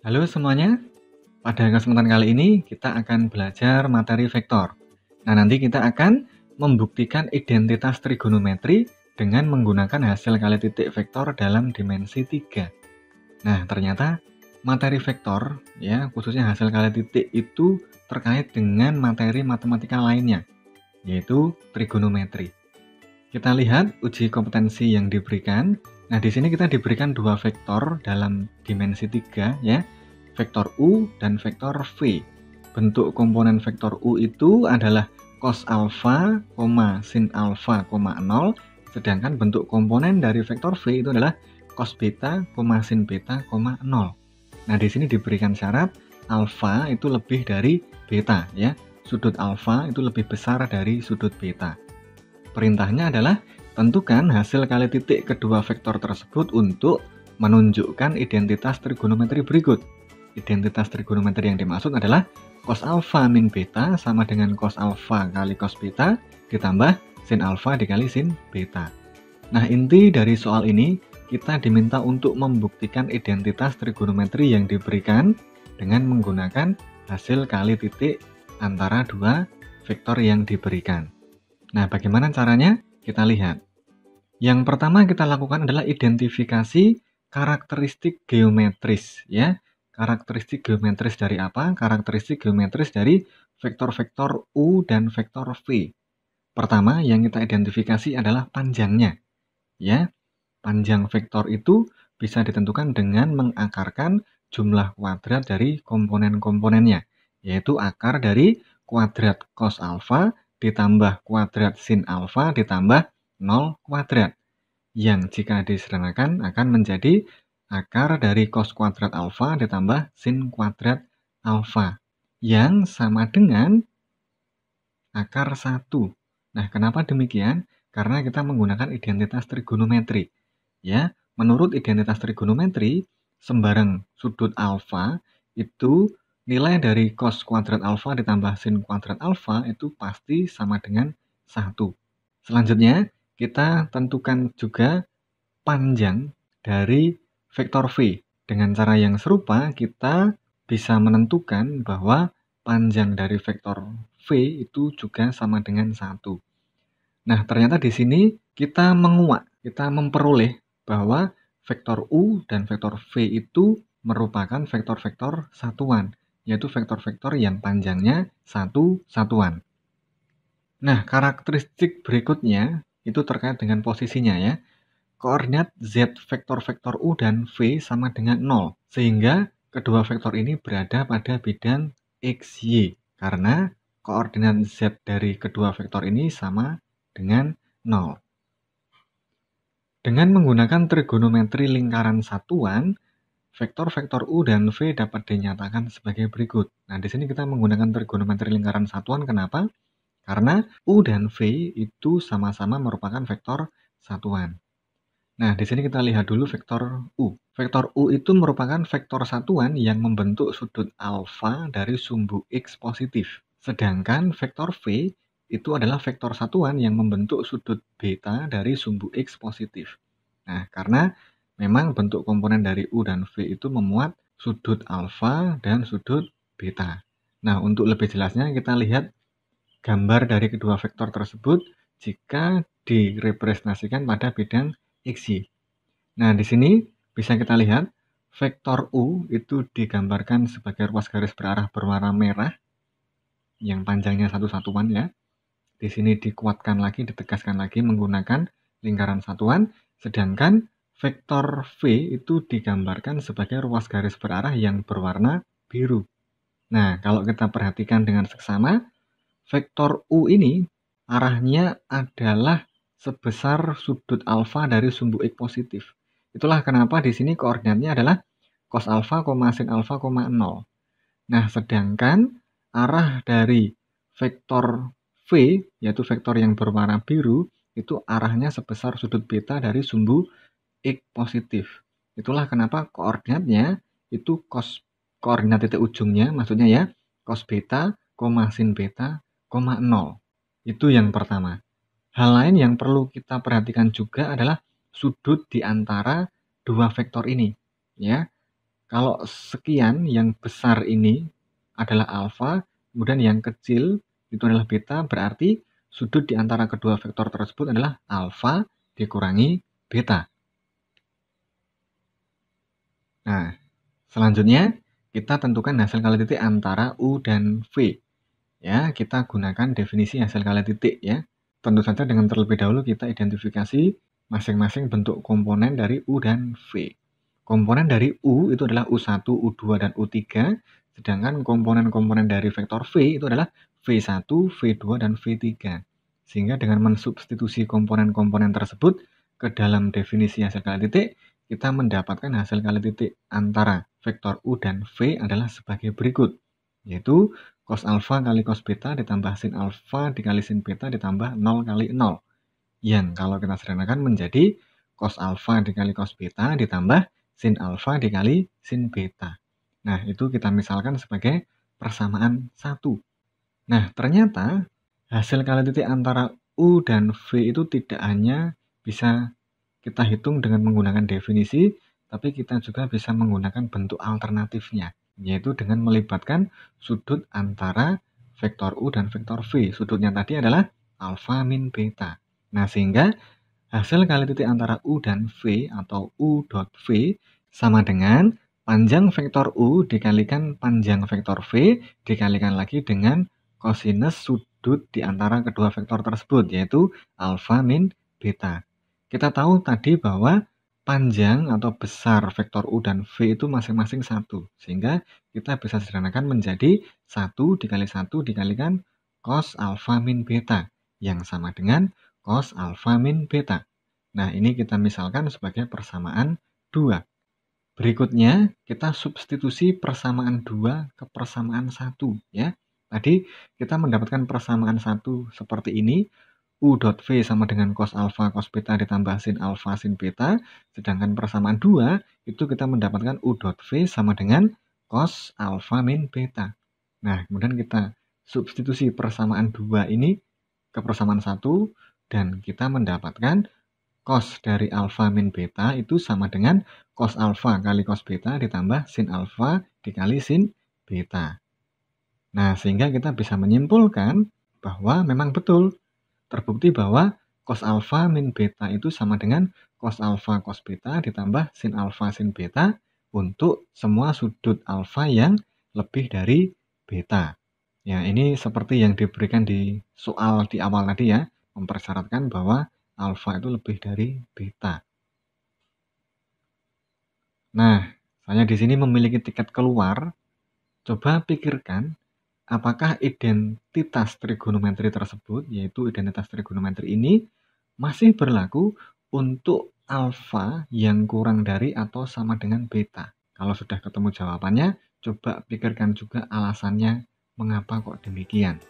Halo semuanya, pada kesempatan kali ini kita akan belajar materi vektor. Nah, nanti kita akan membuktikan identitas trigonometri dengan menggunakan hasil kali titik vektor dalam dimensi 3. Nah, ternyata materi vektor, ya, khususnya hasil kali titik itu terkait dengan materi matematika lainnya, yaitu trigonometri. Kita lihat uji kompetensi yang diberikan. Nah, di sini kita diberikan dua vektor dalam dimensi 3, ya. Vektor U dan vektor V. Bentuk komponen vektor U itu adalah cos alfa, sin alfa, 0, sedangkan bentuk komponen dari vektor V itu adalah cos beta, sin beta, 0. Nah, di sini diberikan syarat alfa itu lebih dari beta, ya. Sudut alfa itu lebih besar dari sudut beta. Perintahnya adalah tentukan hasil kali titik kedua vektor tersebut untuk menunjukkan identitas trigonometri berikut. Identitas trigonometri yang dimaksud adalah cos alfa min beta sama dengan cos alfa kali cos beta ditambah sin alfa dikali sin beta. Nah, inti dari soal ini kita diminta untuk membuktikan identitas trigonometri yang diberikan dengan menggunakan hasil kali titik antara dua vektor yang diberikan. Nah, bagaimana caranya? Kita lihat. Yang pertama kita lakukan adalah identifikasi karakteristik geometris, ya. Karakteristik geometris dari apa? Karakteristik geometris dari vektor-vektor U dan vektor V. Pertama yang kita identifikasi adalah panjangnya, ya. Panjang vektor itu bisa ditentukan dengan mengakarkan jumlah kuadrat dari komponen-komponennya, yaitu akar dari kuadrat cos alfa ditambah kuadrat sin alfa ditambah 0 kuadrat, yang jika disederhanakan akan menjadi akar dari cos kuadrat alfa ditambah sin kuadrat alfa, yang sama dengan akar 1. Nah, kenapa demikian? Karena kita menggunakan identitas trigonometri. Ya, menurut identitas trigonometri, sembarang sudut alfa itu nilai dari cos kuadrat alfa ditambah sin kuadrat alfa itu pasti sama dengan 1. Selanjutnya, kita tentukan juga panjang dari vektor V. Dengan cara yang serupa, kita bisa menentukan bahwa panjang dari vektor V itu juga sama dengan 1. Nah, ternyata di sini kita menguak, kita memperoleh bahwa vektor U dan vektor V itu merupakan vektor-vektor satuan, yaitu vektor-vektor yang panjangnya satu satuan. Nah, karakteristik berikutnya itu terkait dengan posisinya, ya. Koordinat Z vektor-vektor U dan V sama dengan 0, sehingga kedua vektor ini berada pada bidang XY, karena koordinat Z dari kedua vektor ini sama dengan 0. Dengan menggunakan trigonometri lingkaran satuan, vektor-vektor U dan V dapat dinyatakan sebagai berikut. Nah, di sini kita menggunakan trigonometri lingkaran satuan, kenapa? Karena U dan V itu sama-sama merupakan vektor satuan. Nah, di sini kita lihat dulu vektor U. Vektor U itu merupakan vektor satuan yang membentuk sudut alfa dari sumbu X positif. Sedangkan vektor V itu adalah vektor satuan yang membentuk sudut beta dari sumbu X positif. Nah, karena memang bentuk komponen dari U dan V itu memuat sudut alfa dan sudut beta. Nah, untuk lebih jelasnya kita lihat gambar dari kedua vektor tersebut jika direpresentasikan pada bidang XY. Nah, di sini bisa kita lihat vektor U itu digambarkan sebagai ruas garis berarah berwarna merah yang panjangnya satu satuan, ya. Di sini dikuatkan lagi, ditegaskan lagi menggunakan lingkaran satuan, sedangkan vektor V itu digambarkan sebagai ruas garis berarah yang berwarna biru. Nah, kalau kita perhatikan dengan seksama, vektor U ini arahnya adalah sebesar sudut alfa dari sumbu X positif. Itulah kenapa di sini koordinatnya adalah cos alfa, sin alfa, 0. Nah, sedangkan arah dari vektor V, yaitu vektor yang berwarna biru, itu arahnya sebesar sudut beta dari sumbu X positif. Itulah kenapa koordinatnya itu koordinat titik ujungnya, maksudnya ya, cos beta, sin beta, 0. Itu yang pertama. Hal lain yang perlu kita perhatikan juga adalah sudut di antara dua vektor ini, ya. Kalau sekian yang besar ini adalah alfa, kemudian yang kecil itu adalah beta, berarti sudut di antara kedua vektor tersebut adalah alfa dikurangi beta. Nah, selanjutnya kita tentukan hasil kali titik antara U dan V. Ya, kita gunakan definisi hasil kali titik ya. Tentu saja dengan terlebih dahulu kita identifikasi masing-masing bentuk komponen dari U dan V. Komponen dari U itu adalah U1, U2, dan U3, sedangkan komponen-komponen dari vektor V itu adalah V1, V2, dan V3. Sehingga dengan mensubstitusi komponen-komponen tersebut ke dalam definisi hasil kali titik, kita mendapatkan hasil kali titik antara vektor U dan V adalah sebagai berikut, yaitu cos alfa kali cos beta ditambah sin alfa dikali sin beta ditambah 0 kali 0. Yang kalau kita sederhanakan menjadi cos alfa dikali cos beta ditambah sin alfa dikali sin beta. Nah, itu kita misalkan sebagai persamaan 1. Nah, ternyata hasil kali titik antara U dan V itu tidak hanya bisa kita hitung dengan menggunakan definisi, tapi kita juga bisa menggunakan bentuk alternatifnya, yaitu dengan melibatkan sudut antara vektor U dan vektor V. Sudutnya tadi adalah alfa min beta. Nah, sehingga hasil kali titik antara U dan V atau U dot V sama dengan panjang vektor U dikalikan panjang vektor V dikalikan lagi dengan kosinus sudut di antara kedua vektor tersebut, yaitu alfa min beta. Kita tahu tadi bahwa panjang atau besar vektor U dan V itu masing-masing 1. Sehingga kita bisa sederhanakan menjadi 1 dikali 1 dikalikan cos alfa min beta, yang sama dengan cos alfa min beta. Nah, ini kita misalkan sebagai persamaan 2. Berikutnya, kita substitusi persamaan 2 ke persamaan 1. Ya. Tadi kita mendapatkan persamaan 1 seperti ini. U dot V sama dengan cos alfa cos beta ditambah sin alfa sin beta. Sedangkan persamaan 2 itu kita mendapatkan U dot V sama dengan cos alfa min beta. Nah, kemudian kita substitusi persamaan 2 ini ke persamaan 1 dan kita mendapatkan cos dari alfa min beta itu sama dengan cos alfa kali cos beta ditambah sin alfa dikali sin beta. Nah, sehingga kita bisa menyimpulkan bahwa memang betul terbukti bahwa cos alfa min beta itu sama dengan cos alfa cos beta ditambah sin alfa sin beta untuk semua sudut alfa yang lebih dari beta. Ya, ini seperti yang diberikan di soal di awal tadi ya, mempersyaratkan bahwa alfa itu lebih dari beta. Nah, saya di sini memiliki tiket keluar. Coba pikirkan, apakah identitas trigonometri tersebut, yaitu identitas trigonometri ini, masih berlaku untuk alfa yang kurang dari atau sama dengan beta? Kalau sudah ketemu jawabannya, coba pikirkan juga alasannya mengapa kok demikian.